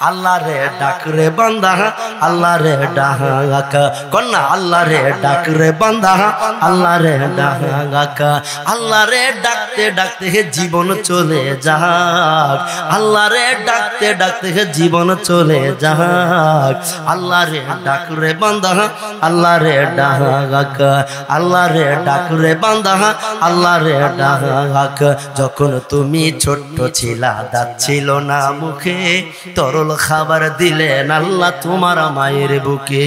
আল্লাহ রে ডাক রে বান্দা আল্লাহ রে ডাক কন্যা আল্লাহ রে ডাক রে বান্দা আল্লাহ রে ডাক আল্লাহ রে ডাকতে ডাকতে জীবন চলে যাক আল্লাহ রে ডাকতে ডাকতে জীবন চলে যাক আল্লাহ রে ডাক রে বান্দা আল্লাহ রে ডাক আল্লাহ রে ডাক রে বান্দা আল্লাহ রে ডাক যখন তুমি ছোট্ট ছিলা দাঁত ছিল না মুখে তরল খাবার দিলেন আল্লাহ তোমার মায়ের বুকে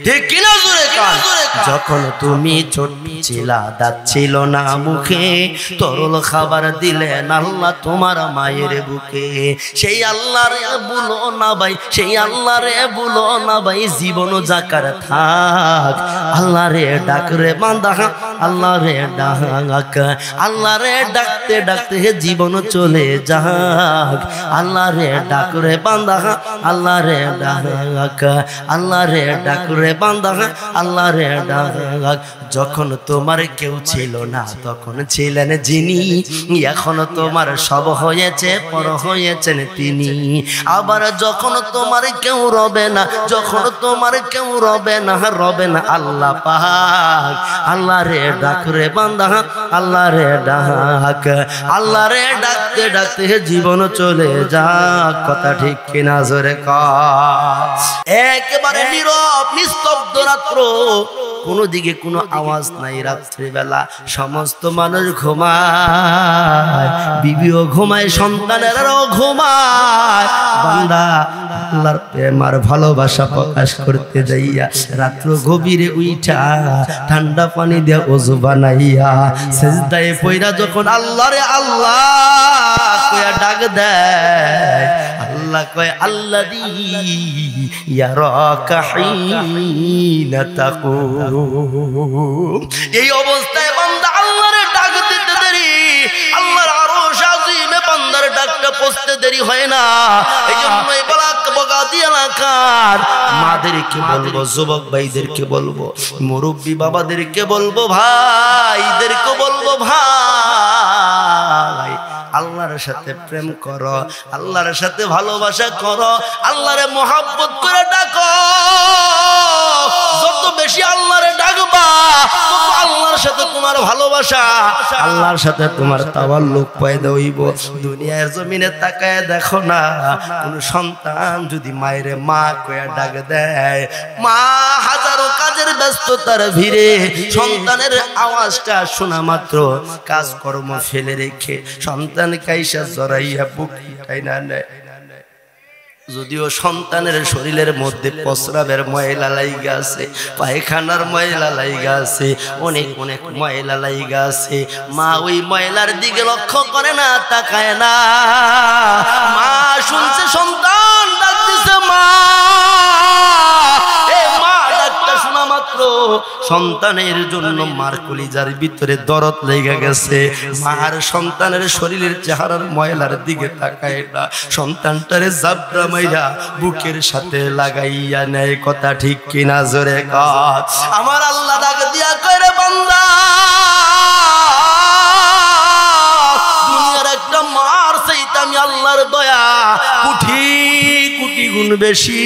ঠিক কিনা জোরে কান যখন তুমি ছোট ছিলা দাঁত ছিল না মুখে তরল খাবার দিলেন আল্লাহ তোমার মায়ের বুকে সেই আল্লাহ রে বলো না ভাই সেই আল্লাহ রে বলো না ভাই জীবন যাকার থাক আল্লাহ রে ডাক রে বান্দা আল্লাহ রে ডাক আল্লাহ রে ডাকতে ডাকতে জীবন চলে যাক আল্লাহ রে ডাক রে বান্দা আল্লাহ রে ডাক আল্লাহ রে ডাক রে বান্দা আল্লাহ রে ডাক যখন তোমার কেউ ছিল না তখন ছিলেন যিনি এখন তোমার সব হয়েছে পর হয়েছেন তিনি আবার যখন তোমার কেউ রবে না যখন তোমার কেউ রবে না আল্লাহ পাক আল্লাহ রে ডাক রে বান্দা আল্লাহ রে ডাক আল্লাহ রে ডাকতে ডাকতে জীবন চলে যাক কথা ঠিক কিনা জোরে কর একেবারে নীরব নিস্তব্ধ রাত্র কোনো দিকে কোনো আওয়াজ নাই রাত্রিবেলা সমস্ত মানুষ ঘুমায় বিবিও ঘুমায় সন্তানেরাও ঘুমায় বান্দা আল্লাহর প্রেম আর ভালোবাসা প্রকাশ করতে যাইয়া রাত্র গভীরে উইঠা ঠান্ডা পানি দিয়ে ওযু বানাইয়া সিজদায় পইরা যখন আল্লাহরে আল্লাহ কইয়া ডাক দেয় আল্লাহ কয় আল্লাযী ইয়ারাকা হিনা তাকুম এই অবস্থায় বান্দা আল্লাহরে ডাক দিতে দেরি আল্লাহর আরশ আজিমে বান্দার ডাকটা পৌঁছতে দেরি হয় না এইজন্যই বগাদি এলাকার মাদেরকে বলবো যুবক ভাইদেরকে বলবো মুরব্বী বাবাদেরকে বলবো ভাইদেরকে বলবো ভাই আল্লাহর সাথে প্রেম করো আল্লাহর সাথে ভালোবাসা করো আল্লাহরে মহব্বত করে ডাকো যত বেশি আল্লাহরে ডাকবা তত আল্লাহর সাথে তোমার ভালোবাসা আল্লাহর সাথে তোমার তাওয়াল্লুক পয়দা হইব দুনিয়ার জমিনে তাকায় দেখো না কোন সন্তান যদি মায়ের মা কইয়া ডাক দেয় মা হাজারো কাজের ব্যস্ততার ভিড়ে সন্তানের আওয়াজটা শোনা মাত্র কাজকর্ম ফেলে রেখে সন্তান কাইসা জড়াইয়া বুক টাইনা নেয় যদিও সন্তানের শরীরের মধ্যে প্রস্রাবের ময়লা লাইগা আছে পায়খানার ময়লা লাইগা আছে অনেক অনেক ময়লা লাইগা আছে মা ওই ময়লার দিকে লক্ষ্য করে না তাকায় না মা শুনছে সন্তান ডাক দিছে মা এ মা ডাকটা শোনা মাত্র সন্তানের জন্য মার কলিজার ভিতরে দরদ লেগে গেছে মার সন্তানের শরীরের চেহারার ময়লার দিকে তাকায় না সন্তানটারে জাবরা মাইরা বুকের সাথে লাগাইয়া নেয় কথা ঠিক কিনা জোরে কর আমার আল্লাহ ডাক দিয়া কয় রে বান্দা দুনিয়ার একটা মার চাইতে আমি আল্লাহর দয়া কোটি কোটি গুণ বেশি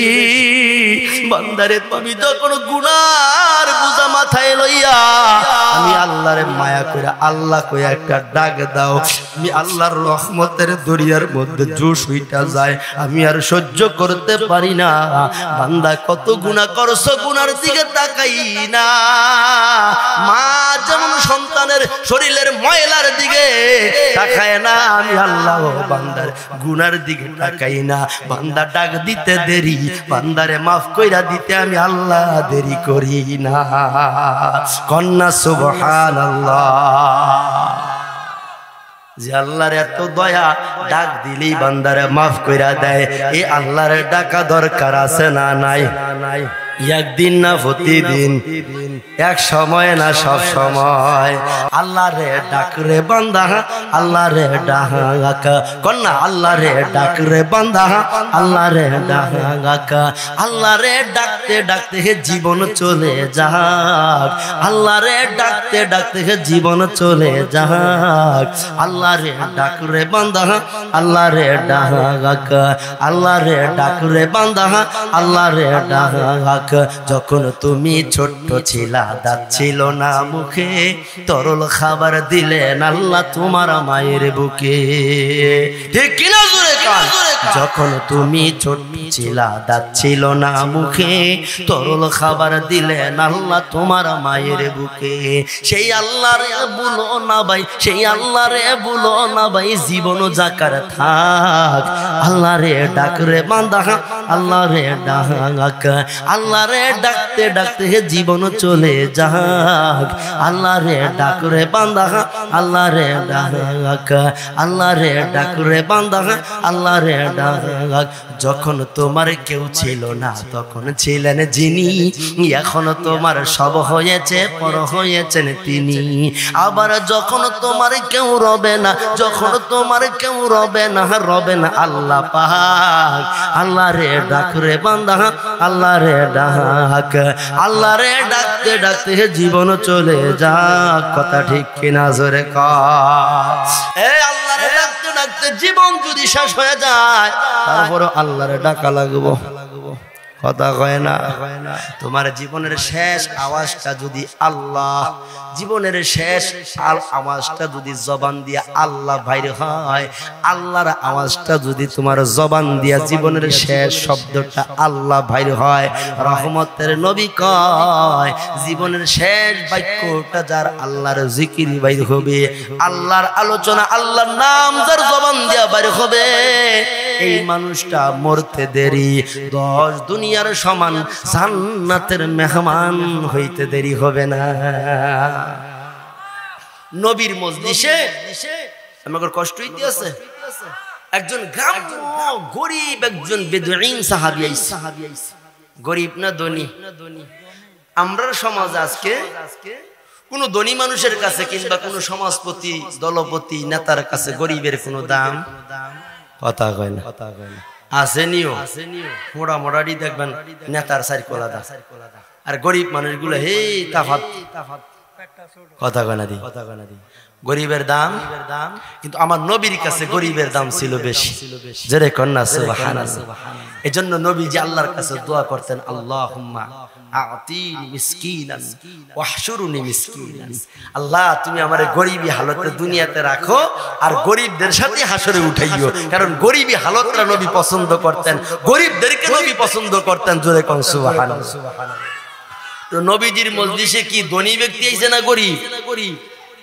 বান্দারে তুমি যখন গুনার বোঝা মাথায় লইয়া আমি আল্লাহরে মায়া করে আল্লাহ কইয়া একটা ডাক দাও আমি আল্লাহর রহমতের দরিয়ার মধ্যে জোশ হইটা যায় আমি আর সহ্য করতে পারি না বান্দা কত গুনাহ করছো গুনার দিকে তাকাই না মা যেমন সন্তানের শরীরের ময়লার দিকে তাকায় না আমি আল্লাহ বান্দার গুনার দিকে তাকাই না বান্দা ডাক দিতে দেরি বান্দারে মাফ কইরা দিতে আমি আল্লাহ দেরি করি না কন্যা সুবহানাল্লাহ যে আল্লাহর এত দয়া ডাক দিলেই বান্দারে মাফ কইরা দেয় এই আল্লাহর ডাকা দরকার আছে না নাই একদিন না প্রতিদিন, এক সময় না সব সময়। আল্লাহ রে ডাক রে বান্দা, আল্লাহ রে ডাক, কন্যা আল্লাহ রে ডাক রে বান্দা, আল্লাহ রে ডাক। আল্লাহ রে ডাকতে ডাকতে জীবন চলে যাক, আল্লাহ রে ডাকতে ডাকতে জীবন চলে যাক। আল্লাহ রে ডাক রে বান্দা, আল্লাহ রে ডাক, আল্লাহ রে ডাক রে বান্দা, আল্লাহ রে ডাক। যখন তুমি ছোট্ট ছিলা, দাঁত ছিল না মুখে, তরল খাবার দিলেন আল্লাহ তোমার মায়ের বুকে। ঠিক কিনা জোরে কান? যখন তুমি ছোট্ট ছিলা, দাঁত ছিল না মুখে, তরল খাবার দিলেন আল্লাহ তোমার মায়ের বুকে। সেই আল্লাহ রে বলো না ভাই, সেই আল্লাহ রে বলো না ভাই, জীবন যাকার থাক। আল্লাহ রে ডাক রে বান্দা, আল্লাহ রে ডাক। আল্লাহ রে ডাকতে ডাকতে জীবন চলে যাক। আল্লাহ রে ডাক রে বান্দা, আল্লাহ রে ডাক। আল্লাহ রে ডাক রে বান্দা, আল্লাহ রে ডাক। যখন তোমার কেউ ছিল না, তখন ছিলেন যিনি, এখন তোমার সব হয়েছে, পর হয়েছেন তিনি। আবার যখন তোমার কেউ রবে না, যখন তোমার কেউ রবে না, রবেন আল্লাহ পাক। আল্লাহ রে ডাক রে বান্দা, আল্লাহ রে ডাক। আল্লাহ রে ডাকতে ডাকতে জীবন চলে যাক। কথা ঠিক কিনা জোরে কর। এই আল্লাহ রে ডাকতে ডাকতে জীবন যদি শেষ হয়ে যায়, তারপর আল্লাহ রে ডাকা লাগবো। কথা কয় না? তোমার জীবনের শেষ আওয়াজটা যদি আল্লাহ, জীবনের শেষ আওয়াজটা যদি জবান দিয়া আল্লাহ বাইর হয়, আল্লাহর আওয়াজটা যদি তোমার জবান দিয়া জীবনের শেষ শব্দটা আল্লাহ বাইর হয়, রহমতের নবী কয় জীবনের শেষ বাক্যটা যার আল্লাহর জিকির বাইর হবে, আল্লাহর আলোচনা, আল্লাহর নাম যার জবান দিয়া বাইর হবে, এই মানুষটা মরতে দেরি 10 দুনিয়ার সমান জান্নাতের মেহমান হইতে দেরি হবে না। নবীর মজলিসে আমাদের কষ্ট হইতে আছে। একজন গ্রাম্য গরিব, একজন বেদুইন সাহাবী আইছে। গরিব না ধনী? আমরা সমাজ আজকে কোন ধনী মানুষের কাছে কিংবা কোন সমাজপতি, দলপতি, নেতার কাছে গরিবের কোনো দাম কথা কয় না। আসেনিও মোড়া মোড়াড়ি দেখবেন নেতার সাইড কোলাদা, আর গরিব মানুষগুলো হে তাফাত কথা কয় না দি, গরিবের দাম। কিন্তু আমার নবীর কাছে গরিবের দাম ছিল বেশি। জোরে কন্যা সুবহানাল্লাহ। এজন্য নবীজি আল্লাহর কাছে দোয়া করতেন, আল্লাহুম্মা আতিনি মিসকিনান ওয়াহশুরুনি মিসকিনান। আল্লাহ তুমি আমারে গরিবী হালতে দুনিয়াতে রাখো, আর গরিবদের সাথে হাসরে উঠাইও। কারণ গরিবী হালতটা নবী পছন্দ করতেন, গরিবদেরকে নবী পছন্দ করতেন। জোরে কোন সুবহানাল্লাহ। তো নবীজির মজলিসে কি ধনী ব্যক্তি আইছে না গরিব?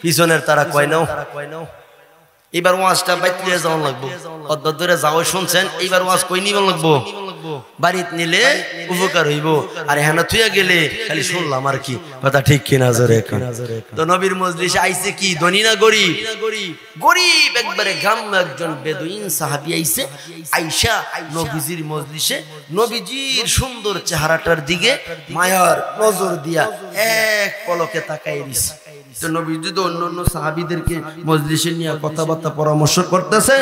পিছনের তারা কয় নাও এবার ওয়াজটা বাইতে যাওয়া লাগবো, অদ্দ ধরে যাও শুনছেন, এইবার ওয়াজ কই নিব লাগবো, বাড়িতে নিলে উপকার হইব, আর এখানে থুইয়া গেলে খালি শুনলাম আর কি। কথা ঠিক কিনা জোরে? তো নবীর মজলিসে আইছে কি ধনী না গরিব? গরিব একবারে গ্রাম্য একজন বেদুইন সাহাবী আইছে। আইসা নবীজির মজলিসে নবীজির সুন্দর চেহারাটার দিকে মায়ার নজর দিয়া এক পলকে তাকাই দিছে। তো নবীজি তো অন্য সাহাবীদেরকে মজলিসে নিয়ে কথাবার্তা পরামর্শ করতেছে,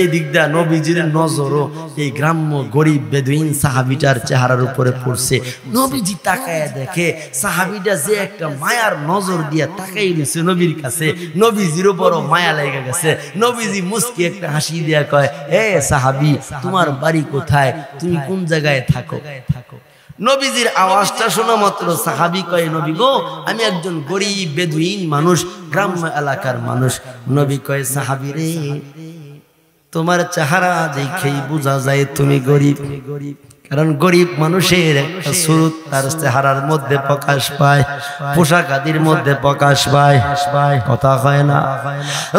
এই দিক দিয়ে নবীজির নজরও এই গ্রাম্য গরিব বেদুইন সাহাবীটার চেহারার উপরে পড়ছে। নবীজি তাকায় দেখে সাহাবীটা যে একটা মায়ার নজর দিয়ে তাকাই রয়েছে নবীর কাছে, নবীজিরও বড় মায়া লেগে গেছে। নবীজি মুস্কি একটা হাসি দিয়া কয়, এ সাহাবী, তোমার বাড়ি কোথায়? তুমি কোন জায়গায় থাকো? নবীজির আওয়াজটা শোনা মাত্র সাহাবী কয়, নবী গো, আমি একজন গরিব বেদুইন মানুষ, গ্রাম্য এলাকার মানুষ। নবী কয়, সাহাবী রে, তোমার চেহারা দেখেই বোঝা যায় তুমি গরিব। কারণ গরিব মানুষের একটা সুরত তার চেহারার মধ্যে প্রকাশ পায়, পোশাক আদির মধ্যে প্রকাশ পায়। কথা হয় না?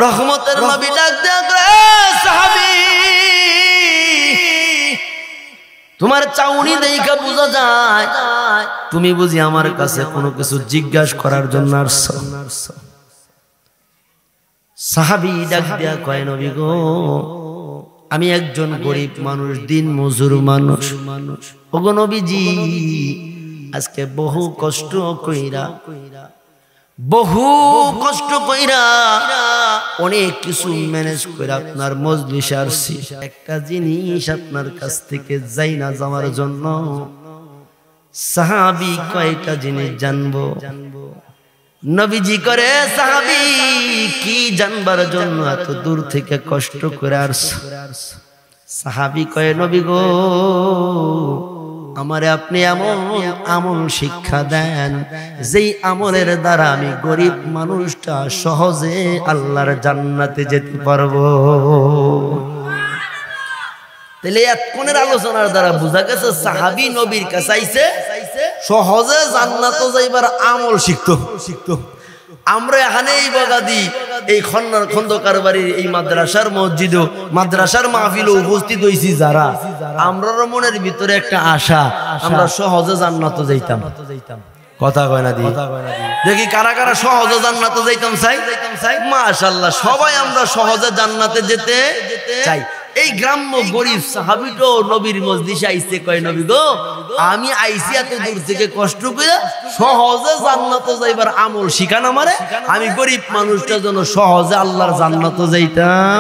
রহমতের নবী ডাক দেয়া, সাহাবী তোমার চাউনি দেখা বোঝা যায় তুমি বুঝি আমার কাছে কোনো কিছু জিজ্ঞাসা করার জন্য আসছো। সাহাবী ডাক দেয়া কয়, নবী গো, আমি একজন গরিব মানুষ, দিন মজুর মানুষ। ওগো নবীজি, আজকে বহু কষ্ট কইরা অনেক কিছু ম্যানেজ করে আপনার মজলিসে আসছি। একটা জিনিস আপনার কাছ থেকে যাই না যাওয়ার জন্য সাহাবী কয়টা জিনিস জানবো। নবীজি করে সাহাবী কি জানবার জন্য এত দূর থেকে কষ্ট করে আসছো? সাহাবী কয় নবী গো, আমারে আপনি এমন আমল শিক্ষা দেন যেই আমলের দ্বারা আমি গরিব মানুষটা সহজে আল্লাহর জান্নাতে যেতে পারবো। তাহলে এতক্ষণের আলোচনার দ্বারা বোঝা গেছে সাহাবী নবীর কাছে আইছে সহজে জান্নাতে যাইবার আমল শিখতো। আমরা এখানে এই বগাদি এই খন্দকার বাড়ির এই মাদ্রাসার মসজিদও মাদ্রাসার মাহফিলও উপস্থিত হইছি যারা, আমরার মনের ভিতরে একটা আশা আমরা সহজে জান্নাতে যাইতাম। কথা কয় না দি দেখি কারা কারা সহজে জান্নাতে যাইতাম চাই? মাশাআল্লাহ, সবাই আমরা সহজে জান্নাতে যেতে চাই। এই গ্রাম্য গরিব সাহাবীটো নবীর মজলিসে আইছে, কয় নবী গো, আমি আইছি এত দূর থেকে কষ্ট করে সহজে জান্নাতে যাইবার আমল শিখান আমারে, আমি গরিব মানুষটা যেন সহজে আল্লাহর জান্নাতে যাইতাম।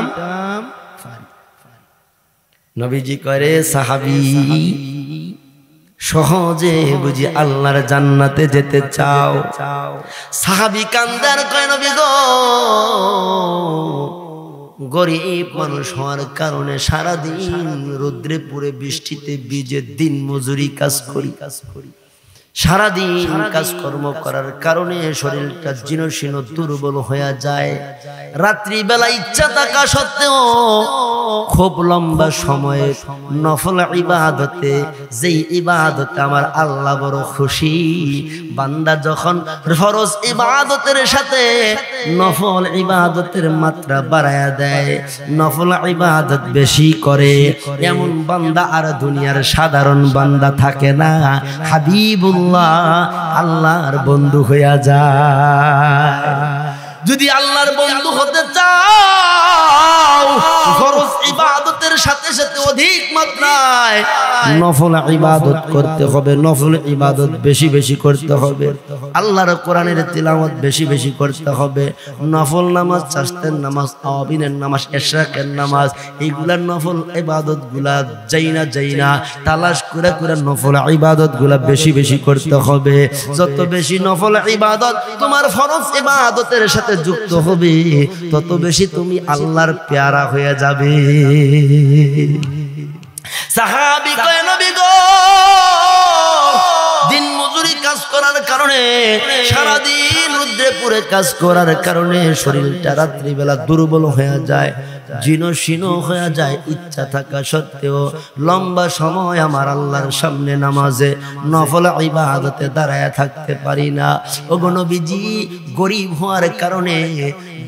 নবীজি করে সাহাবী সহজে বুঝি আল্লাহর জান্নাতে যেতে চাও? সাহাবী কান্দার কয় নবী গো, গরিব মানুষ হওয়ার কারণে সারাদিন রৌদ্রে পুড়ে বৃষ্টিতে ভিজে দিন মজুরি কাজ করি, সারাদিন কাজকর্ম করার কারণে শরীরটা জীর্ণশীর্ণ দুর্বল হয়ে যায়। রাত্রিবেলা ইচ্ছা থাকা সত্ত্বেও খুব লম্বা সময় নফল ইবাদতে, যেই ইবাদতে আমার আল্লাহ বড় খুশি, বান্দা যখন ফরজ ইবাদতের সাথে নফল ইবাদতের মাত্রা বাড়ায়া দেয়, নফল ইবাদত বেশি করে, এমন বান্দা আর দুনিয়ার সাধারণ বান্দা থাকে না, হাবিবুল্লাহ আল্লাহর বন্ধু হইয়া যায়। যদি আল্লাহর বন্ধু হতে চাও ফরজ ইবাদতের সাথে সাথে অধিক মাত্রায় নফল ইবাদত করতে হবে, নফল ইবাদত বেশি বেশি করতে হবে, আল্লাহর কোরআনের তিলাওয়াত বেশি বেশি করতে হবে, নফল নামাজ, চাষতের নামাজ, আওয়াবিনের নামাজ, ইশরাকের নামাজ, এইগুলার নফল ইবাদত গুলা যাই না তালাশ করে করে নফল ইবাদত গুলা বেশি বেশি করতে হবে। যত বেশি নফল ইবাদত তোমার ফরজ ইবাদতের সাথে যুক্ত হবে তত বেশি তুমি আল্লাহর পেয়ারা হয়ে যাবে। সাহাবী কয় নবী গো, দিন মজুরি কাজ করার কারণে, সারাদিন রৌদ্রে পুড়ে কাজ করার কারণে শরীরটা রাত্রিবেলা দুর্বল হয়ে যায়, জীর্ণশীর্ণ হয়ে যায়। ইচ্ছা থাকা সত্ত্বেও লম্বা সময় আমার আল্লাহর সামনে নামাজে নফল ইবাদতে দাঁড়ায় থাকতে পারি না। ওগো নবীজি, গরিব হওয়ার কারণে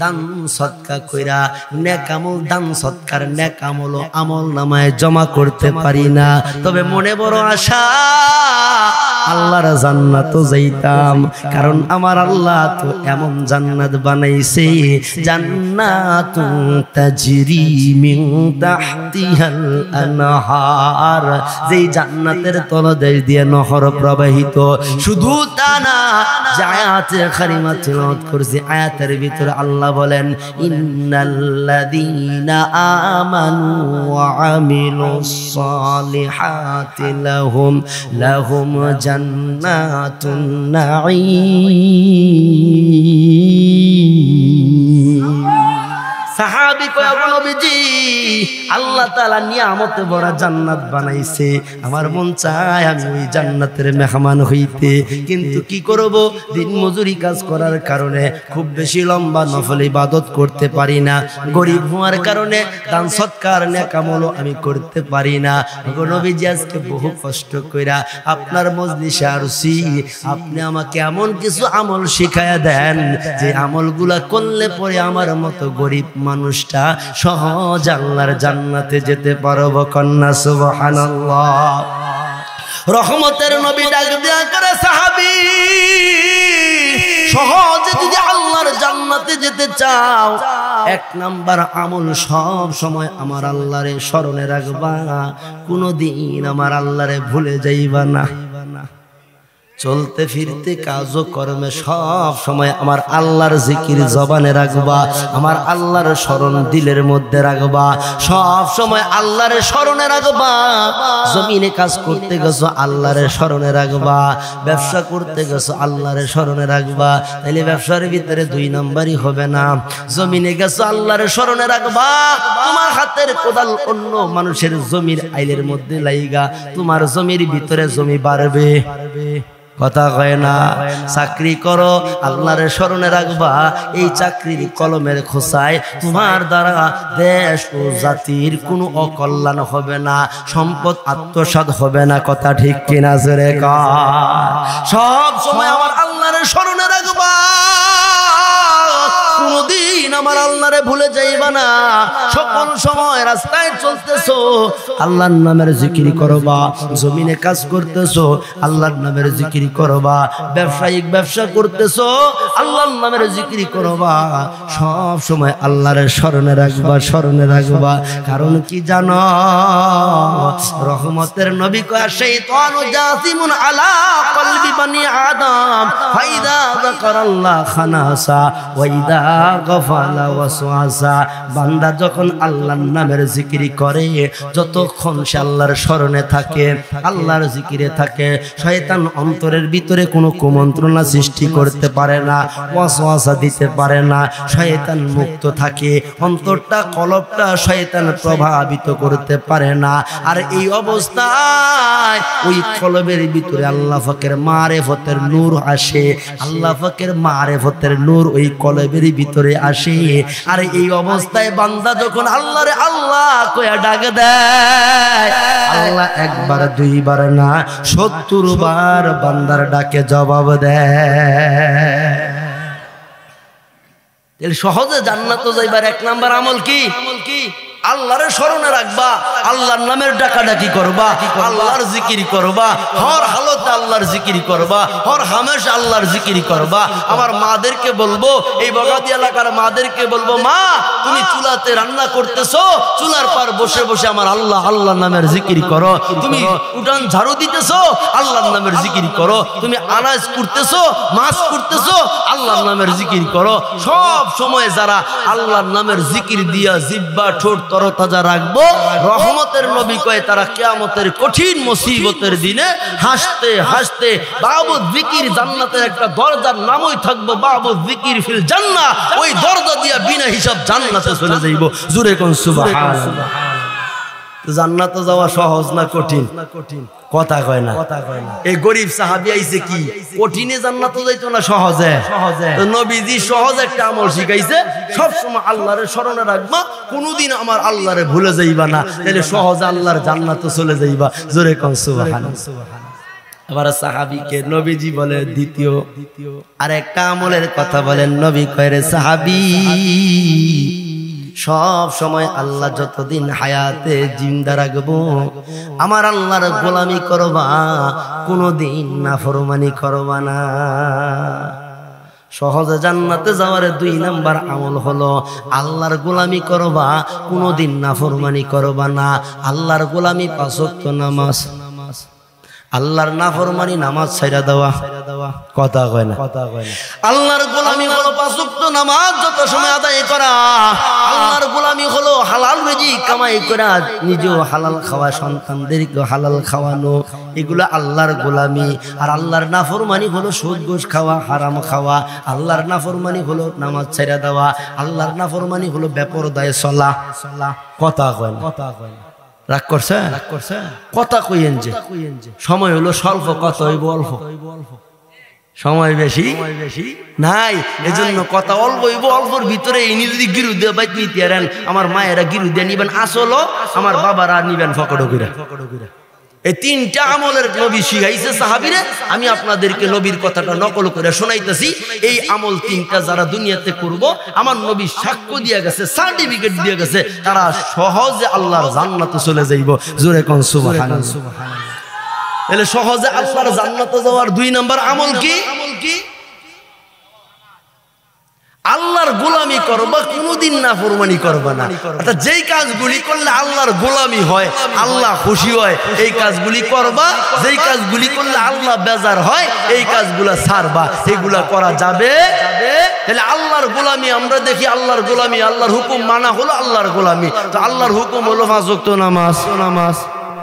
দান সদকা কইরা নেক আমল, দান সদকার নেক আমল আমল নামায় জমা করতে পারি না, তবে মনে বড় আশা আল্লাহর জান্নাতে যাইতাম, কারণ আমার আল্লাহ তো এমন জান্নাত বানাইছে, জান্নাতুন তাজরি মিন তাহতিহাল আনহার, যেই জান্নাতের তলদেশ দিয়ে নহর প্রবাহিত। শুধু তা না, যে আয়াতে কারিমা তিলাওয়াত করছি, আয়াতের ভিতরে আল্লাহ বলেন ইন্নাল্লাযীনা আমানু ওয়া আমিলুস সালিহাতি লাহুম জান্নাতুন নাঈম। সাহাবী কয় নবীজি, আল্লাহ তাআলা নিয়ামতে ভরা জান্নাত বানাইছে, আমার মন চায় আমি ওই জান্নাতের মেহমান হইতে, কিন্তু কি করব, দিন মজুরি কাজ করার কারণে খুব বেশি লম্বা নফল ইবাদত করতে পারি না, গরিব হওয়ার কারণে দান সৎকার নেক আমল আমি করতে পারি না। গো নবীজি, আজকে বহু কষ্ট কইরা আপনার মজলিসে আসছি, আপনি আমাকে এমন কিছু আমল শিখায়া দেন যে আমলগুলা করলে পরে আমার মতো গরিব মানুষটা সহজ আল্লাহর জান্নাতে যেতে পারবো। কন্যা সুবহানাল্লাহ। রহমতের নবী ডাক দিয়া করে সাহাবী, সহজে যদি আল্লাহর জান্নাতে যেতে চাও, এক নাম্বার আমল সব সময় আমার আল্লাহরে স্মরণে রাখবা, কোনদিন আমার আল্লাহরে ভুলে যাইবা না। চলতে ফিরতে কাজ কর্মে সব সময় আমার আল্লাহর জিকির জবানে রাখবা, আমার আল্লাহর স্মরণ দিলের মধ্যে রাখবা, সব সময় আল্লাহর স্মরণে রাখবা। জমিনে কাজ করতে গেছো আল্লাহর স্মরণে রাখবা, ব্যবসা করতে গেছো আল্লাহর স্মরণে রাখবা, তাইলে ব্যবসার ভিতরে 2 নাম্বারই হবে না। জমিনে গেছো আল্লাহর স্মরণে রাখবা, তোমার হাতের কোদাল অন্য মানুষের জমির আইলের মধ্যে লাইগা তোমার জমির ভিতরে জমি বাড়বে। কথা কয় না? চাকরি করো আল্লাহর স্মরণে রাখবা, এই চাকরির কলমের খোঁচায় তোমার দ্বারা দেশ ও জাতির কোনো অকল্যাণ হবে না, সম্পদ আত্মসাৎ হবে না। কথা ঠিক কিনা জোরে কয়? সব সময় আমার আল্লাহর স্মরণে রাখবা, কোনদিন আমার আল্লাহরে ভুলে যাইবা না। সকল সময় রাস্তায় চলতেছো আল্লাহর নামের জিকির করবা, জমিনে কাজ করতেছো আল্লাহর নামের জিকির করবা, ব্যবসায়িক ব্যবসা করতেছো আল্লাহর নামের জিকির করবা, সব সময় আল্লাহর স্মরণে রাখবা, স্মরণে রাখবা। কারণ কি জানো? রহমতের নবী কয় শাইতানু জাসিমুন আলা কলবি বানি আদম ফাইদা যাকারাল্লাহ খানাসা ওয়া ইদা গাফালা ওয়াসওয়াসা। বান্দা যখন আল্লাহর নামের জিকির করে, যতক্ষণ সে আল্লাহর স্মরণে থাকে, আল্লাহর জিকিরে থাকে, শয়তান অন্তরের ভিতরে কোনো কুমন্ত্রণা সৃষ্টি করতে পারে না, ওয়াসওয়াসা দিতে পারে না, শয়তান মুক্ত থাকে, অন্তরটা কলবটা শয়তান প্রভাবিত করতে পারে না। আর এই অবস্থায় ওই কলবের ভিতরে আল্লাহ পাকের মারিফতের নূর আসে, আল্লাহ পাকের মারিফতের নূর ওই কলবের ভিতরে আসে। আর এই অবস্থায় বান্দা যখন আল্লাহরে আল্লাহ কইয়া ডাক দেয়, আল্লাহ 1 বার 2 বার না 70 বার বান্দার ডাকে জবাব দেয়। সহজে জান্নাতে যাইবার 1 নাম্বার আমল কি? আল্লাহর স্মরণে রাখবা, আল্লাহর নামের ডাকাডাকি করবা, আল্লাহর জিকির করবা, হর হালতে আল্লাহর জিকির করবা, হর হামেশা আল্লাহর জিকির করবা। আমার মাদেরকে বলবো, এই বগাদি এলাকার মাদেরকে বলবো, মা তুমি চুলাতে রান্না করতেছো, চুলার পার বসে বসে আমার আল্লাহ আল্লাহ নামের জিকির করো। তুমি উঠান ঝাড়ু দিতেছো, আল্লাহর নামের জিকির করো। তুমি আনাজ করতেছো, মাছ করতেছো, আল্লাহর নামের জিকির করো। সব সময় যারা আল্লাহর নামের জিকির দিয়া জিহ্বা ঠোঁট তরতাজা রাখবো, রহমতের নবী কয় তারা কিয়ামতের কঠিন মুসিবতের দিনে হাসতে হাসতে বাবু জিকির, জান্নাতের একটা দরজার নামই থাকবো বাবু জিকির ফিল জান্নাহ, ওই দরজা দিয়া বিনা হিসাব জান্নাতে চলে যাইবো। জোরে কোন সুবহানাল্লাহ। জান্নাতে যাওয়া সহজ না কঠিন? কথা কয় না। এই গরিব সাহাবী আইছে কি কঠিনে জান্নাতে যাইতো না সহজে? তো নবীজি সহজ একটা আমল শিখাইছে, সব সময় আল্লাহর স্মরণে রাখবা, কোনদিন আমার আল্লাহরে ভুলে যাইবা না, তাহলে সহজে আল্লাহর জান্নাতে চলে যাইবা। জোরে কোন সুবহানাল্লাহ। আবার সাহাবীকে নবীজি বলে দ্বিতীয় আর একটা আমলের কথা বলেন। নবী কয় রে সাহাবী, সব সময় আল্লাহ যতদিন হায়াতে জিন্দা রাখবো আমার আল্লাহর গোলামি করবা, কোনদিন নাফরমানি করবা না। সহজে জান্নাতে যাওয়ার 2 নাম্বার আমল হলো আল্লাহর গোলামি করবা, কোনদিন নাফরমানি করবা না। আল্লাহর গোলামি 5 ওয়াক্ত নামাজ, আল্লাহর নাফরমানি নামাজ ছাইরা দেওয়া। কথা কয় না? আল্লাহর গোলামি হলো 5 ওয়াক্ত নামাজ যত সময় আদায় করা। আল্লাহর গোলামি হলো হালাল রিজিক কামাই করা, নিজেও হালাল খাওয়া, সন্তানদেরকে হালাল খাওয়ানো, এগুলো আল্লাহর গোলামি। আর আল্লাহর নাফরমানি হলো সুদ ঘুষ খাওয়া, হারাম খাওয়া। আল্লাহর নাফরমানি হলো নামাজ ছাইরা দেওয়া। আল্লাহর নাফরমানি হলো বেপরদায় চলা। কথা কয় না? রাগ করছে? কথা কইেন যে সময় হলো স্বল্প, কথা হইব অল্প। সময় বেশি নাই, এজন্য কথা অল্প হইব। অল্পর ভিতরে ইনি যদি গিরু দিয়ে বাইক নিতে পারেন, আমার মায়েরা গিরু দিয়ে নিবেন আসলো, আমার বাবারা নিবেন ফকড়ো করে। এই 3টা আমলের নবী শিখাইছে সাহাবীরে। আমি আপনাদেরকে নবীর কথাটা নকল করে শোনাইতেছি। এই আমল 3টা যারা দুনিয়াতে করব, আমার নবী সাক্ষ্য দিয়ে গেছে, সার্টিফিকেট দিয়ে গেছে, তারা সহজে আল্লাহর জান্নাতে চলে যাইব। জোরে কোন সুবহানাল্লাহ। তাহলে সহজে আল্লাহর জান্নাতে যাওয়ার 2 নাম্বার আমল কি? আল্লাহর গোলামি করবা, কোনোদিন নাফরমানি করবা না। অর্থাৎ যেই কাজগুলি করলে আল্লাহর গোলামি হয়, আল্লাহ খুশি হয়, এই কাজগুলি করবা। যেই কাজগুলি করলে আল্লাহ বেজার হয়, এই কাজগুলা ছাড়বা। এগুলা করা যাবে। তাহলে আল্লাহর গোলামি আমরা দেখি, আল্লাহর গোলামি, আল্লাহর হুকুম মানা হলো আল্লাহর গোলামি। তো আল্লাহর হুকুম হলো 5 ওয়াক্ত নামাজ,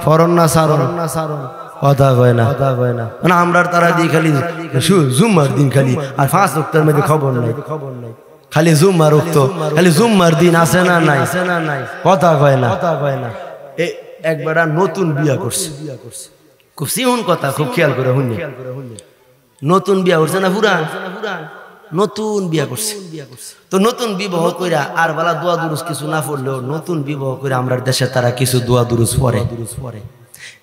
ফরজ না সারণ, কথা কয় না, মানে আমরা তারা দিয়ে খালি জুম্মার দিন খালি, আর 5 ওয়াক্তের মধ্যে খবর নাই। খালি জুম্মার ওয়াক্ত, খালি জুম্মার দিন আছে না নাই, কথা কয় না। একবার নতুন বিয়া করছে, খুব সিহুন কথা, খুব খেয়াল করে শুনি। নতুন বিয়া করছে না পুরান? নতুন বিয়া করছে। তো নতুন বিবাহ কইরা আর বেলা দোয়া দুরুস কিছু না পড়লেও নতুন বিবাহ করে আমরা দেশে তারা কিছু দোয়া দুরুস পড়ে।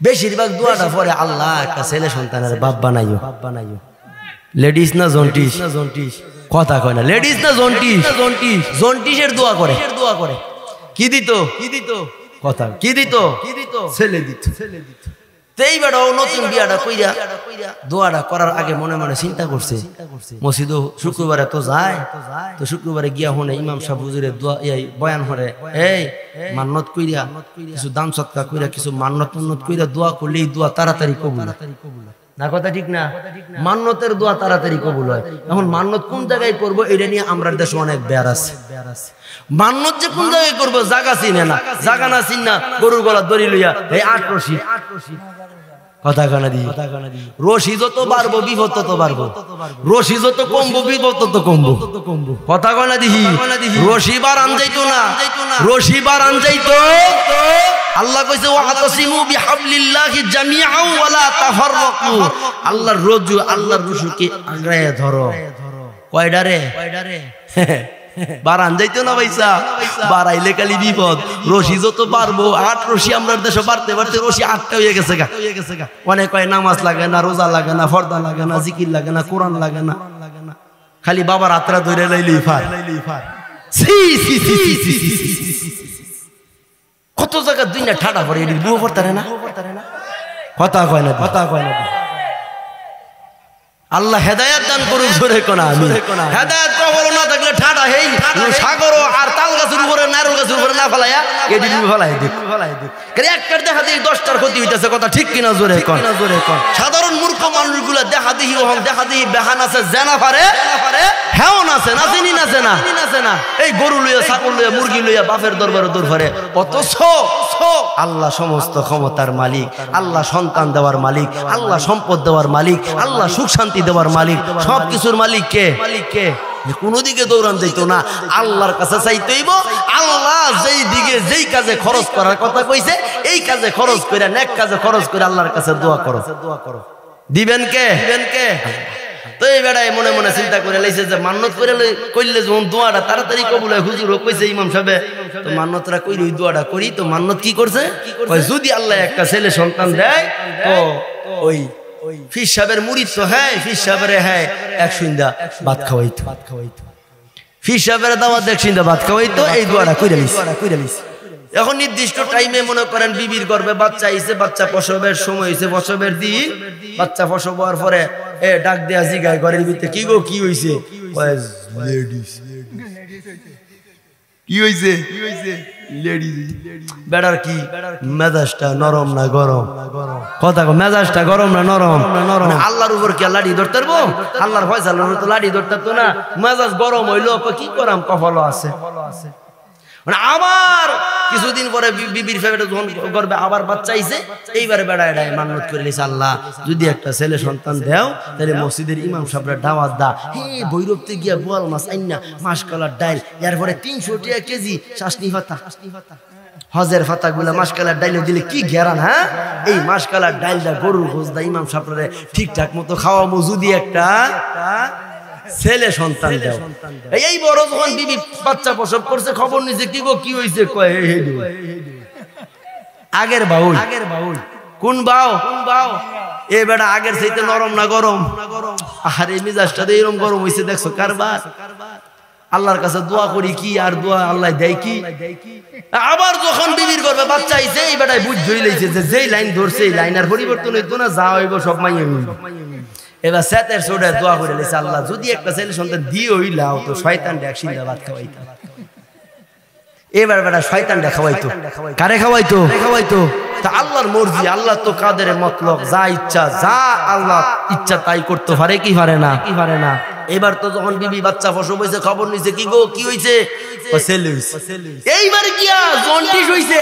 বেশিরভাগ দোয়াটা পরে আল্লাহ একটা ছেলে সন্তানের বাপ বানাইও। লেডিস না জন্টিস, কথা কয় না, লেডিস না জন্টিস, জন্টিসের দোয়া করে। কি দিত কথা, কি দিত ছেলে দিত। এইবারও নতুন বিয়াটা কইরা দোয়াটা করার আগে মনে মনে চিন্তা করছে, মসজিদ শুক্রবারে তো যায়, তো শুক্রবারে গিয়া হনে ইমাম সাহেব হুজুরের দোয়া বয়ান হরে, এই মান্নত কইরা কিছু দান সৎকার কইরা কিছু মান্নত কইরা দোয়া করলে এই দোয়া তাড়াতাড়ি কবুল না, কথা ঠিক না? মান্নতের দোয়া তাড়াতাড়ি কবুল হয়। এখন মান্নত কোন জায়গায় করবো এটা নিয়ে আমরা দেশে অনেক বেয়ার আছে। মান্নত যে কোন জায়গায় করবো জায়গা চিনে না, জায়গা না চিন না, গরুর গলা দড়ি লইয়া এই 8 রশি, কথা কানা দি, রশি যত বাড়বো বিপদ তত বাড়বো, রশি যত কমবো বিপদ তত কমবো, কথা কানা দিহি। রশি বাড়ান যাইতো না, রশি বাড়ান যাইতো। আল্লাহ কইছে ওয়াতাসিমু বিহাবলিল্লাহি জামিআন ওয়া লা তাফাররাকু। আল্লাহর রজ্জু, আল্লাহর রশিকে আঁকড়ায় ধরো। কয়ডারে বাড়ান যাইতো না ভাইসা, বাড়াইলে খালি বিপদ। রশি যত পারবো, 8 রশি আমরা দেশে বাড়তে বাড়তে রশি 8টা হয়ে গেছে গা। অনেক কয় নামাজ লাগে না, রোজা লাগে না, ফরদা লাগে না, জিকির লাগে না, কোরআন লাগে না, খালি বাবার হাতরা ধরে লাইলেই ফার। কত জায়গা দুই না ঠাডা পড়ে এটি বুয়ো করতারে না, কথা কয় না, কথা কয় না। আল্লাহ হেদায়েত দান করুক, জোরে কোনা আমিন। হেদায়েত কবল না থাকলে ঠাডা হেই সাগর আর তাল গাছের উপরে নারকেল গাছের উপরে না ফেলাইয়া এডি ফেলাই দিক, কারণ একটার দেখা দেখি 10টার ক্ষতি হইতেছে, কথা ঠিক কিনা, জোরে কোন। সাধারণ মূর্খ মানুষগুলা দেখা দেখি ওহম দেখা দেখি বেহান আছে, জেনা পারে হেওন আছে, নাচিনি নাচে না, এই গরু লইয়া ছাগল লইয়া মুরগি লইয়া বাপের দরবারে দৌড় ফারে। অথচ আল্লাহ সমস্ত ক্ষমতার মালিক, আল্লাহ সন্তান দেওয়ার মালিক, আল্লাহ সম্পদ দেওয়ার মালিক, আল্লাহ সুখ শান্তি দেওয়ার মালিক, সবকিছুর মালিক কে? কোনো দিকে দৌড়ান যাইতো না, আল্লাহর কাছে চাইতেইব। আল্লাহ যেই দিকে যেই কাজে খরচ করার কথা কইছে এই কাজে খরচ করে, নেক কাজে খরচ করে আল্লাহর কাছে দোয়া করো। দিবেন কে? তো এই বেড়ায় মনে মনে চিন্তা করে লাইছে যে মান্নত করে কইলে যখন দোয়াটা তাড়াতাড়ি কবুল হয়, হুজুর কইছে ইমাম সাহেব, তো মান্নতরা কইলে ওই দোয়াটা করি। তো মান্নত কি করছে, যদি আল্লাহ একটা ছেলে সন্তান দেয় তো ওই ফির সাহেবের মুরিদ তো হ্যাঁ, ফির সাহেবের হ্যাঁ 1 সন্ধ্যা ভাত খাওয়াইতো, ফির সাহেবের দাওয়াত 1 সন্ধ্যা ভাত খাওয়াইতো। এই দোয়াটা কইরা লিস। এখন নির্দিষ্ট টাইমে মনে করেন বিবির গর্ভে বাচ্চা আইছে, বাচ্চা প্রসবের সময় হইছে, প্রসবের দিন বাচ্চা প্রসব হওয়ার পরে ডাক দেয়া জিগায় ঘরের ভিতরে, কি গো কি হইছে? কি হইছে? বেড়ার কি মেজাজটা নরম না গরম? কথা কো, মেজাজটা গরম না নরম? আল্লাহর উপর কি লাঠি ধরতে পারবো? আল্লাহর ফয়সালার উপর তো লাঠি ধরতে তো না। মেজাজ গরম হইলো, কি করাম, কপালও আছে। আবার কিছুদিন পরে বিবির ফেভারে যখন গর্বে আবার বাচ্চা আইছে, এইবারে বেড়া এড়ায় মান্নত করে নিছে, আল্লাহ যদি একটা ছেলে সন্তান দেও তাহলে মসজিদের ইমাম সাহেবরা দাওয়াত দা, ভৈরবতে গিয়া বোয়াল মাছ আইনা, মাসকালার ডাইল, এরপরে 300 টাকা কেজি চাশনি পাতা, হজের ফাতা গুলা মাসকালার ডাইলে দিলে কি ঘেরান। হ্যাঁ, এই মাসকালার ডাইলটা গরুর গোশ দা ইমাম সাহেবরা ঠিকঠাক মতো খাওয়ামো, যদি একটা ছেলে সন্তান দাও। এই বড় যখন বিবি বাচ্চা প্রসব করছে, খবর নিছে, কি গো কি হইছে? কয় আগের বাউল। কোন বাউ? এ বেটা আগের চাইতে নরম না গরম? আর এই মিজাজটা এরকম গরম হইছে, দেখছো কারবার? আল্লাহর কাছে দোয়া করি কি আর দোয়া আল্লাহ দেয় কি। আবার যখন বিবির গর্ভে বাচ্চা আইছে এই বেটায় বুঝ ধরে লইছে যে যেই লাইন ধরছে এই লাইন আর পরিবর্তন হইতো না, যা হইব সব মাইয়ে মিলবে। এবার সেতের সোডে দোয়া করে লেছে আল্লাহ যদি একটা ছেলে সন্তান দিয়ে হইলাও তো শয়তান ভ্যাকসিন ভাত খাওয়াইতো। এবার বেটা শয়তান খাওয়াইতো, কারে খাওয়াইতো? খাওয়াইতো। তা আল্লাহর মর্জি, আল্লাহ তো কাদের মতলব, যা ইচ্ছা যা আল্লাহ ইচ্ছা তাই করতে পারে কি পারে না? কি পারে না। এবার তো যখন বিবি বাচ্চা প্রসব হইছে খবর নিছে, কি গো কি হইছে? ছেলে হইছে। এইবার গিয়া জন্ডিস হইছে।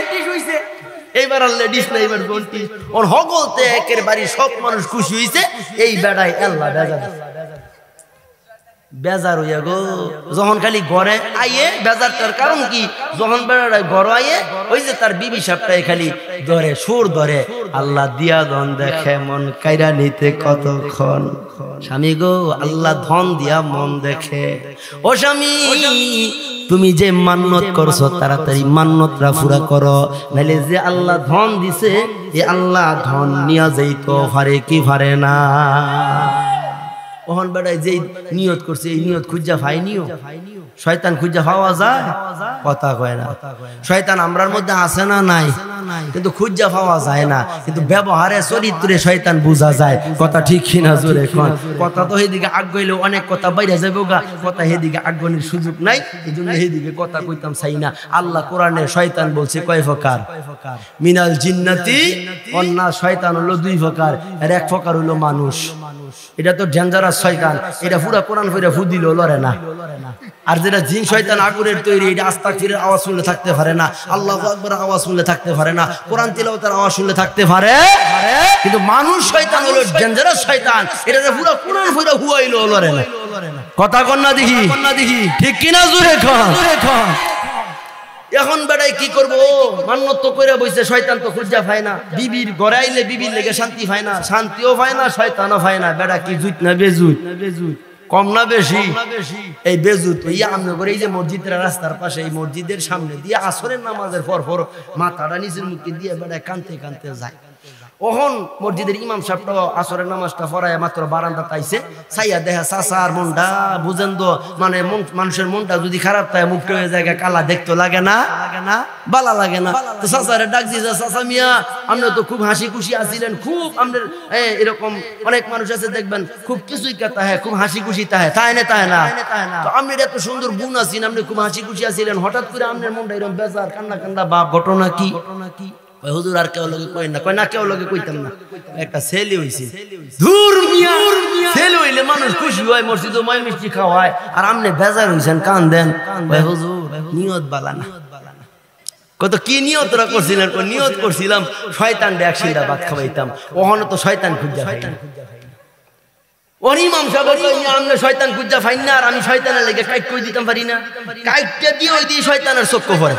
এইবার আর লেডিস না, এইবার জন্ডিস। ওর হগলতে একের বাড়ি সব মানুষ খুশি হইছে। এই বেড়াই আল্লাহ বেজার হইয়া গো যখন খালি ঘরে আইয়ে বেজার। তার কারণ কি? যখন বেড়ায় ঘর আইয়ে ওই যে তার বিবি সাপটাই খালি ধরে সুর ধরে আল্লাহ দিয়া ধন দেখে মন কাইরা নিতে কতক্ষণ। স্বামী গো আল্লাহ ধন দিয়া মন দেখে। ও স্বামী তুমি যে মান্নত করছো তাড়াতাড়ি মান্নতটা পুরা করো, নাইলে যে আল্লাহ ধন দিছে এ আল্লাহ ধন নিয়া যাইতো পারে কি পারে না। ওহন বেড়ায় যেই নিয়ত করছে এই নিয়ত খুঁজা পাইনিও। শয়তান খুঁজা পাওয়া যায়? কথা কয় না। শয়তান আমরার মধ্যে আছে না নাই? কিন্তু খুঁজা পাওয়া যায় না, কিন্তু ব্যবহারে চরিত্রে শয়তান বোঝা যায়। কথা ঠিক কিনা জোরে কোন? কথা তো সেদিকে আগ্রহীলেও অনেক কথা বাইরে যাবে গা, কথা সেদিকে আগ্রহের সুযোগ নাই, এই জন্য সেদিকে কথা কইতাম চাই না। আল্লাহ কোরআনে শয়তান বলছে কয় প্রকার? মিনাল জিন্নাতি অন্না শয়তান হলো দুই প্রকার, আর এক প্রকার হলো মানুষ। এটা তো ডেঞ্জারাস শয়তান, এটা পুরা কোরআন ফিরে ফুদিল লড়ে না। আর যেটা জিন শয়তান আগুনের তৈরি, এটা আস্তাগফিরের আওয়াজ শুনলে থাকতে পারে না, আল্লাহু আকবারের আওয়াজ শুনলে থাকতে পারে না, কোরআন তিলাওয়াতের আওয়াজ শুনলে থাকতে পারে। কিন্তু মানুষ শয়তান হলো ডেঞ্জারাস শয়তান, এটা পুরা কোরআন ফিরে হুয়াইলো লড়ে না। কথা কন না দেখি, ঠিক কিনা জোরে কন। এখন বেড়াই কি করবো? মান্নত তো করে বইছে, শয়তান তো খুঁজা পায় না। বিবির ঘরে আইলে বিবির লেগে শান্তি পায় না, শান্তিও পায় না, শয়তানও পায় না। বেড়া কি জুত না বেজুত? কম না বেশি? এই বেজুত। আমনে করে এই যে মসজিদের রাস্তার পাশে এই মসজিদের সামনে দিয়ে আসরের নামাজের পর মাথাটা নিচের মুখে দিয়ে বেড়ায় কানতে কানতে যায়। ওহন মসজিদের ইমাম সাহেবটা আসরের নামাজটা পড়ায় মাত্র বারান্দা তাইছে, সাইয়া দেখা চাচার মনটা বুঝেন তো, মানে মানুষের মনটা যদি খারাপ থাকে মুখটা হয়ে যায় কালা, দেখতে লাগে না, বালা লাগে না। তো চাচারে ডাক দিয়েছে, চাচা মিয়া আপনি তো খুব হাসি খুশি আছিলেন, খুব আপনার এরকম অনেক মানুষ আছে দেখবেন খুব কিছুই কথা হ্যাঁ খুব হাসি খুশি তাহে না। তো আপনার এত সুন্দর গুণ আছেন, আপনি খুব হাসি খুশি আছিলেন, হঠাৎ করে আপনার মনটা এরকম বেজার কান্না বাপ, ঘটনা কি? হুজুর আর কেউ লগে কই না, কয় না কেউ লগে কইতাম না, একটা ছেলে হইছে। ধুর মিয়া, ছেলে হইলে মানুষ খুশি হয়, মসজিদে মাই মিষ্টি খাওয়ায়, আর আমনে বেজার হইছেন কান দেন। কয় হুজুর নিয়ত বালা না। কত কি নিয়তরা করছিলেন? নিয়ত করছিলাম শয়তান একশিটা ভাত খাওয়াইতাম। ওখানে তো শয়তান খুঁজা পাই না। ওর ইমাম সাহেব আমনে শয়তান খুঁজা পাই না, আর আমি শয়তানের লেগে কাইট কই দিতাম পারি না। কাইটটা দিয়ে ওই দিয়ে শয়তানের চক্ক পড়ে।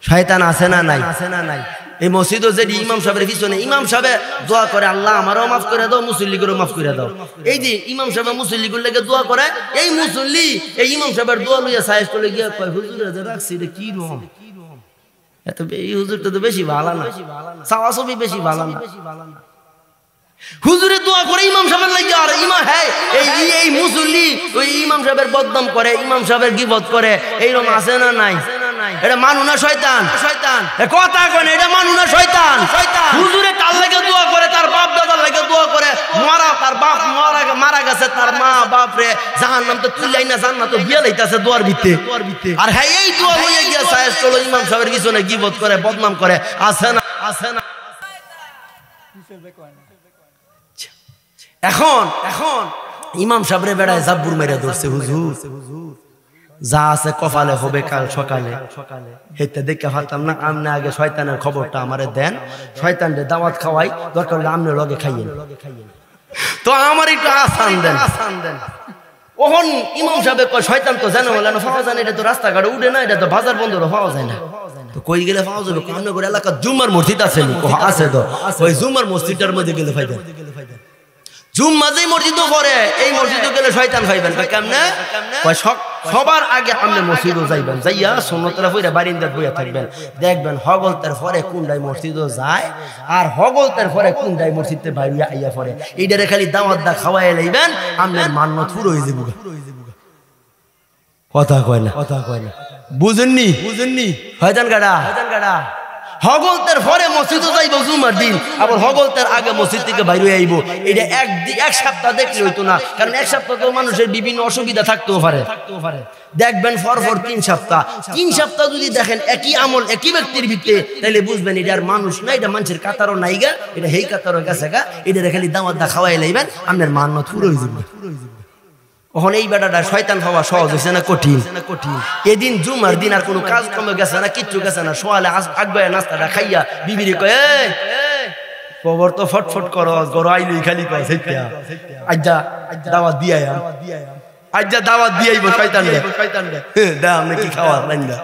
শয়তান আছে না নাই? এই মসজিদও যে ইমাম সাহেবের পিছনে ইমাম সাহেব দোয়া করে আল্লাহ আমারও মাফ করে দাও, মুসল্লিগুলো মাফ করে দাও। এই যে ইমাম সাহেব মুসল্লিগুলো লেগে দোয়া করে, এই মুসল্লি এই ইমাম সাহেবের দোয়া লইয়া সাহেব চলে গিয়া কয় হুজুর রাখছি এটা কি রকম? এত এই হুজুরটা তো বেশি ভালো না, চাওয়া ছবি বেশি ভালো না। হুজুরে দোয়া করে ইমাম সাহেবের লাগে, আর ইমাম হ্যাঁ এই মুসল্লি ওই ইমাম সাহেবের বদনাম করে, ইমাম সাহেবের গিবত করে, এইরকম আছে না নাই? এটা মানু না শয়তান? কথা কয় এটা মানু না শয়তান? হুজুরে তার লাগে দোয়া করে, তার বাপ দাদার লাগে দোয়া করে, তার বাপ মারা গেছে, তার মা বাপ রে জাহান্নাম তো তুলাই না, জান্নাত তো গিয়া লাইতাছে দোয়ার ভিতরে। আর হ্যাঁ এই দোয়া হইয়া গিয়া সাহেব চলো ইমাম সাহেবের পিছনে গিবত করে, বদনাম করে, আছে না? এখন ইমাম সাহেবরে বেড়ায় জাব্বুর মেরে ধরছে, হুজুর যা আছে কপালে হবে কাল সকালে। হেতে দেখে ভাবতাম না, আমনে আগে শয়তানের খবরটা আমারে দেন, শয়তানরে দাওয়াত খাওয়াই, দরকার হলে আমনে লগে খাইয়েন, তো আমার একটু আসান দেন। ওহন ইমাম সাহেব কয় শয়তান তো জানো বলে না পাওয়া যায় না, এটা তো রাস্তাঘাটে উঠে না, এটা তো বাজার বন্ধুরও পাওয়া যায় না। তো কই গেলে পাওয়া যাবে? আমনে করে এলাকার জুম্মার মসজিদ আছে নি? আছে তো, ওই জুম্মার মসজিদটার মধ্যে গেলে ফাইবেন। জুম্মা যেই মসজিদও পড়ে এই মসজিদে গেলে শয়তান পাইবেন। কেমনে? সবার আগে আপনি মসজিদও যাইবেন, যাইয়া সুন্নতরা পড়ে বারিন্দার বইয়া থাকবেন, দেখবেন হগলতের পরে কোনটাই মসজিদও যায়, আর হগলতের পরে কোনটাই মসজিদে বাইরে আইয়া পড়ে। এইটারে খালি দাওয়াত দা খাওয়াই লাইবেন, আপনার মান্নত পুরো হয়ে যাবে। কথা কয় না বুঝেননি শয়তান গাড়া হগলতের পরে মসজিদে যাইব জুমার দিন, আবার হগলতের আগে মসজিদ থেকে বাইরে আইব। এটা এক সপ্তাহ দেখলে হইতো না, কারণ এক সপ্তাহ তো মানুষের বিভিন্ন অসুবিধা থাকতেও পারে। দেখবেন পরপর 3 সপ্তাহ যদি দেখেন একই আমল একই ব্যক্তির ভিতরে, তাহলে বুঝবেন এটা আর মানুষ না, এটা মানুষের কাতারও নাই গা, এটা হেই কাতারও গেছে গা। এটা খালি দাওয়াত দা খাওয়াই লাইবেন, আপনার মান্নত পুরো হয়ে যাবে। ওখানে এই বেটাটা শয়তান হওয়া সহজ হয়েছে না কঠিন? এদিন জুমার দিন আর কোনো কাজ কমে গেছে না, কিচ্ছু গেছে না। সোয়ালে আগে নাস্তাটা খাইয়া বিবিরে কয়ে খবর তো ফটফট করো, গরো আইলই খালি কয় আজ্জা দাওয়াত দিয়ে আজ্জা দাওয়াত দিয়েইব শয়তান দা আপনি কি খাওয়ার লাইন্দা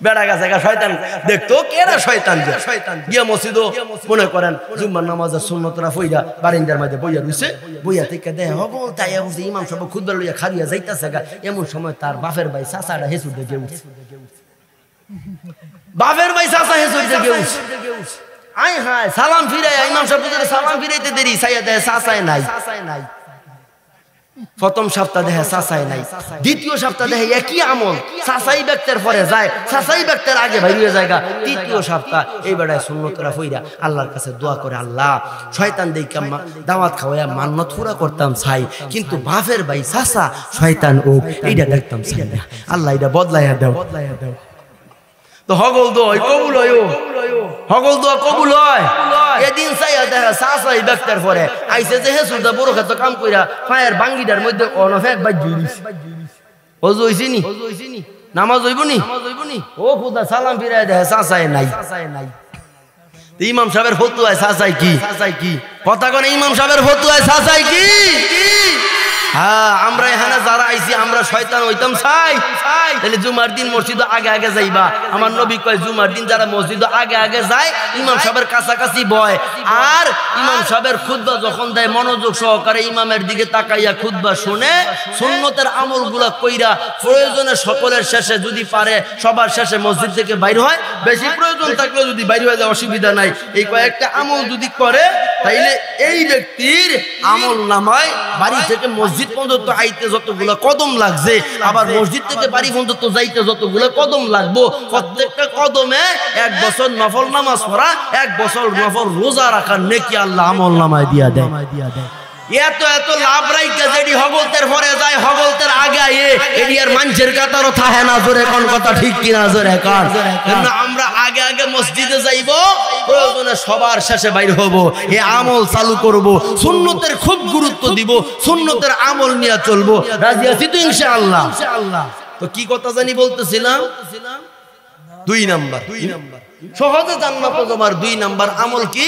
বেড়া গেছে শয়তান দেখতো কেরা শয়তান গিয়া মসজিদও মনে করেন জুম্মার নামাজের সুন্নতরা ফইরা বারিন্দার মধ্যে বইয়া রইছে, বইয়া থেকে দেয় হবো তাই বুঝি ইমাম সাহেব খুদবা লইয়া খারিয়া যাইতাছে গা। এমন সময় তার বাপের ভাই চাচাটা হেসুর দেখে উঠছে, বাপের ভাই চাচা হেসুর দেখে উঠছে। আয় হায় সালাম ফিরাই ইমাম সাহেব সালাম ফিরাইতে দেরি, সাইয়া দেয় চাচায় নাই। প্রথম সপ্তাহ দেখে চাচাই নাই, দ্বিতীয় সপ্তাহ দেখে একই আমল চাচাই ব্যক্তির পরে যায়, চাচাই ব্যক্তির আগে বাইরে জায়গা। তৃতীয় সপ্তাহ এই বেড়ায় সুন্নতরা ফইরা আল্লাহর কাছে দোয়া করে, আল্লাহ শয়তান দেখে দাওয়াত খাওয়াইয়া মান্নত পুরা করতাম চাই, কিন্তু বাপের ভাই চাচা শয়তান ও এইটা দেখতাম চাই না, আল্লাহ এটা বদলাইয়া দাও। তো হগল দোয়া কবুল হয়, হগল দোয়া কবুল হয়। এদিন চাইয়া দেখা চাচাই ব্যক্তির পরে আইসে যে হেসুদা বড় ক্ষেত্রে কাম কইরা পায়ের বাঙ্গিটার মধ্যে অনফেক বাজ জুড়িস অজু হইছে নি, নামাজ হইব নি, ও খুদা সালাম ফিরাই দেখে চাচাই নাই। ইমাম সাহেবের ফতুয়ায় চাচাই কি কথা কোন? ইমাম সাহেবের ফতুয়ায় চাচাই কি? হ্যাঁ, আমরা এখানে যারা আইছি আমরা শয়তান হইতাম চাই, তাহলে জুমার দিন মসজিদ আগে আগে যাইবা। আমার নবী কয় জুমার দিন যারা মসজিদ আগে আগে যায় ইমাম সাহেবের কাছাকাছি বয়, আর ইমাম সাহেবের খুতবা যখন দেয় মনোযোগ সহকারে ইমামের দিকে তাকাইয়া খুতবা শুনে সুন্নতের আমলগুলা কইরা প্রয়োজনে সকলের শেষে যদি পারে সবার শেষে মসজিদ থেকে বাইর হয়, বেশি প্রয়োজন থাকলে যদি বাইর হয়ে যায় অসুবিধা নাই। এই কয়েকটা আমল যদি করে তাইলে এই ব্যক্তির আমল নামায় বাড়ি থেকে মসজিদ পর্যন্ত আইতে যতগুলো কদম লাগছে, আবার মসজিদ থেকে বাড়ি পর্যন্ত যাইতে যতগুলো কদম লাগবো, প্রত্যেকটা কদমে 1 বছর নফল নামাজ পড়া, 1 বছর নফল রোজা রাখার নেকি আল্লাহ আমল নামায় দিয়া দেয়। এত এত লাভ রাইকা যেটি হগলতের পরে যায় হগলতের আগে এটি আর মানুষের কাতারও থাকে না। জোরে কোন কথা ঠিক কিনা? জোরে কার? আমরা আগে আগে মসজিদে যাইব, প্রয়োজনে সবার শেষে বাইর হব, এ আমল চালু করব, সুন্নতের খুব গুরুত্ব দিব, সুন্নতের আমল নিয়ে চলবো। রাজি আছি তো ইনশাআল্লাহ? তো কি কথা জানি বলতেছিলাম, 2 নাম্বার সহজে জান্নাত যাওয়ার 2 নাম্বার আমল কি?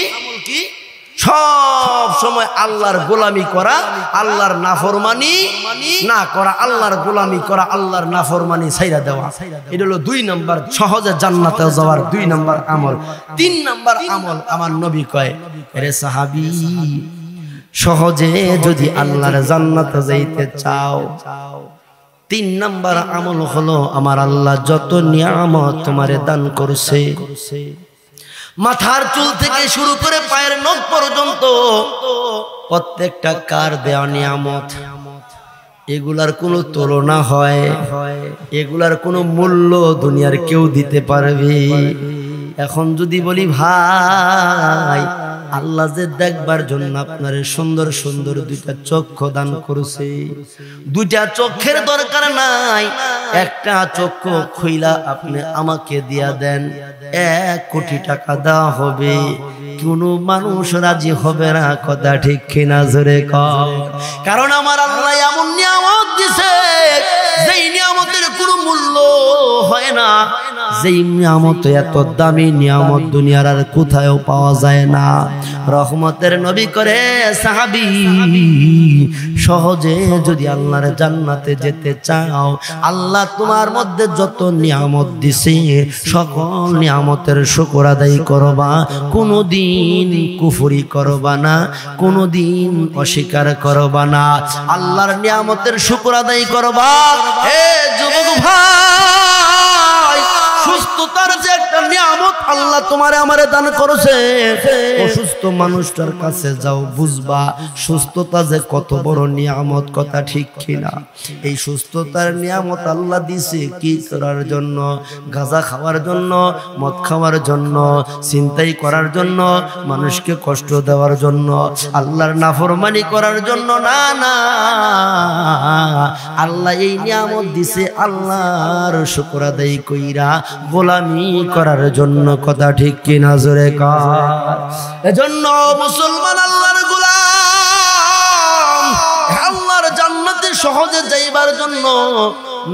সব সময় আল্লাহর গোলামি করা, আল্লাহর নাফরমানি না করা, আল্লাহর গোলামি করা, আল্লাহর নাফরমানি ছাইরা দেওয়া। এটা হলো 2 নাম্বার সহজে জান্নাতে যাওয়ার 2 নাম্বার আমল। 3 নাম্বার আমল আমার নবী কয়, আরে সাহাবী সহজে যদি আল্লাহর জান্নাতে যাইতে চাও, 3 নাম্বার আমল হলো আমার আল্লাহ যত নিয়ামত তোমারে দান করছে, মাথার চুল থেকে শুরু করে পায়ের নখ পর্যন্ত প্রত্যেকটা কার দেওয়া নিয়ামত, এগুলার কোনো তুলনা হয়? এগুলার কোনো মূল্য দুনিয়ার কেউ দিতে পারবে? এখন যদি বলি ভাই আল্লাহ যে দেখবার জন্য আপনার সুন্দর সুন্দর 2টা চক্ষু দান করেছে, 2টা চোখের দরকার নাই, একটা চক্ষু খুইলা আপনি আমাকে দিয়া দেন, 1 কোটি টাকা দেওয়া হবে, কোনো মানুষ রাজি হবে না। কথা ঠিক কিনা? জোরে কর। কারণ আমার আল্লাহ এমন নিয়ামত দিছে যেই নিয়ামতের কোনো মূল্য হয় না, যেই নিয়ামত এত দামি নিয়ামত দুনিয়ার আর কোথাও পাওয়া যায় না। রহমতের নবী করে সাহাবী সহজে যদি আল্লাহর জান্নাতে যেতে চাও, আল্লাহ তোমার মধ্যে যত নিয়ামত দিছে সকল নিয়ামতের শুকর আদায় করবা, কোনোদিন কুফরি করবা না, কোনোদিন অস্বীকার করবা না, আল্লাহর নিয়ামতের শুকর আদায় করবা। হে যুবক ভাই, সুস্থ সুস্থতার যে একটা নিয়ামত আল্লাহ তোমারে আমারে দান করেছে। অসুস্থ মানুষটার কাছে যাও, বুঝবা সুস্থতা যে কত বড় নিয়ামত, কথা ঠিক কিনা? এই সুস্থতার নিয়ামত আল্লাহ দিছে কি করার জন্য? গাঁজা খাওয়ার জন্য, মদ খাওয়ার জন্য, চিন্তাই করার জন্য, মানুষকে কষ্ট দেওয়ার জন্য, আল্লাহর নাফরমানি করার জন্য না। না, আল্লাহ এই নিয়ামত দিছে আল্লাহর শুকর আদায় কইরা গোলামি করার জন্য, কথা ঠিক কিনা? জোরে কর। এজন্য মুসলমান আল্লাহর গোলাম, আল্লাহর জান্নাতে সহজে যাইবার জন্য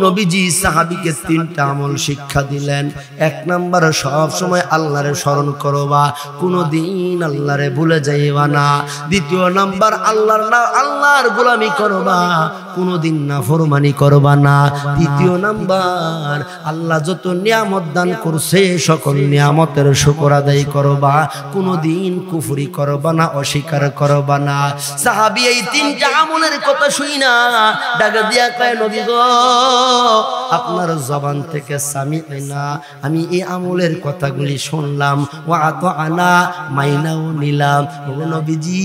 নবীজি সাহাবীকে 3টা আমল শিক্ষা দিলেন। 1 নাম্বার, সব সময় আল্লাহরে স্মরণ করবা, কোনদিন আল্লাহরে ভুলে যাইবা না। 2 নাম্বার, আল্লাহর গোলামি করবা, কোনদিন নাফরমানি করবা না। 3 নাম্বার, আল্লাহ যত নিয়ামত দান করছে সকল নিয়ামতের শুকর আদায় করবা, কোনদিন কুফরি করবা না, অস্বীকার করবা না। সাহাবী এই 3টা আমলের কথা শুই না ডাকা দিয়া কয়, নবী গো, আপনার জবান থেকে সামি'না, আমি এই আমলের কথাগুলি শুনলাম, ওয়া আতা'না, মাইনাও নিলাম। ও নবীজি,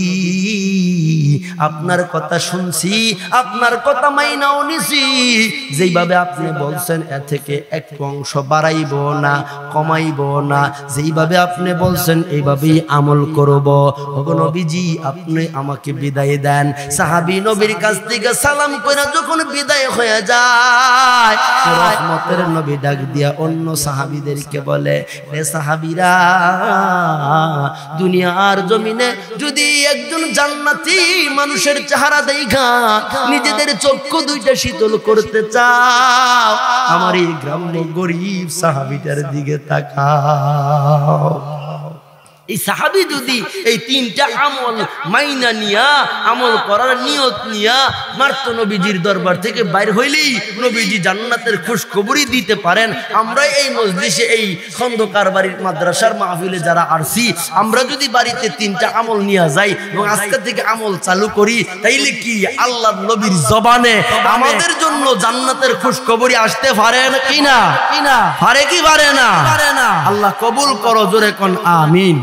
আপনার কথা শুনছি, আপনার কথা মাইনাও নিছি। যেইভাবে আপনি বলছেন এ থেকে একটু অংশ বাড়াইব না, কমাইব না, যেইভাবে আপনি বলছেন এইভাবেই আমল করব। ও নবীজি, আপনি আমাকে বিদায় দেন। সাহাবী নবীর কাছ থেকে সালাম কইরা যখন বিদায় হয়ে যায়, রহমতের নবী ডাক দিয়া অন্য সাহাবীদেরকে বলে, রে সাহাবীরা, দুনিয়ার জমিনে যদি একজন জান্নাতি মানুষের চেহারা দেখা নিজেদের চক্ষু 2টা শীতল করতে চাও, আমার এই গ্রাম্য গরিব সাহাবীটার দিকে তাকাও। এই সাহাবী যদি এই 3টা আমল মাইনা নিয়া, আমল করার নিয়ত নিয়া মারতো, নবীজির দরবার থেকে বাইর হইলেই নবীজি জান্নাতের খুশখবরি দিতে পারেন। আমরা এই মজলিসে, এই খন্দকার বাড়ির মাদ্রাসার মাহফিলে যারা আসছি, আমরা যদি বাড়িতে 3টা আমল নিয়ে যাই এবং আজকে থেকে আমল চালু করি, তাইলে কি আল্লাহর নবীর জবানে আমাদের জন্য জান্নাতের খুশখবরি আসতে পারে কিনা? পারে কি পারে না? আল্লাহ কবুল করো, জোরে কোন আমিন।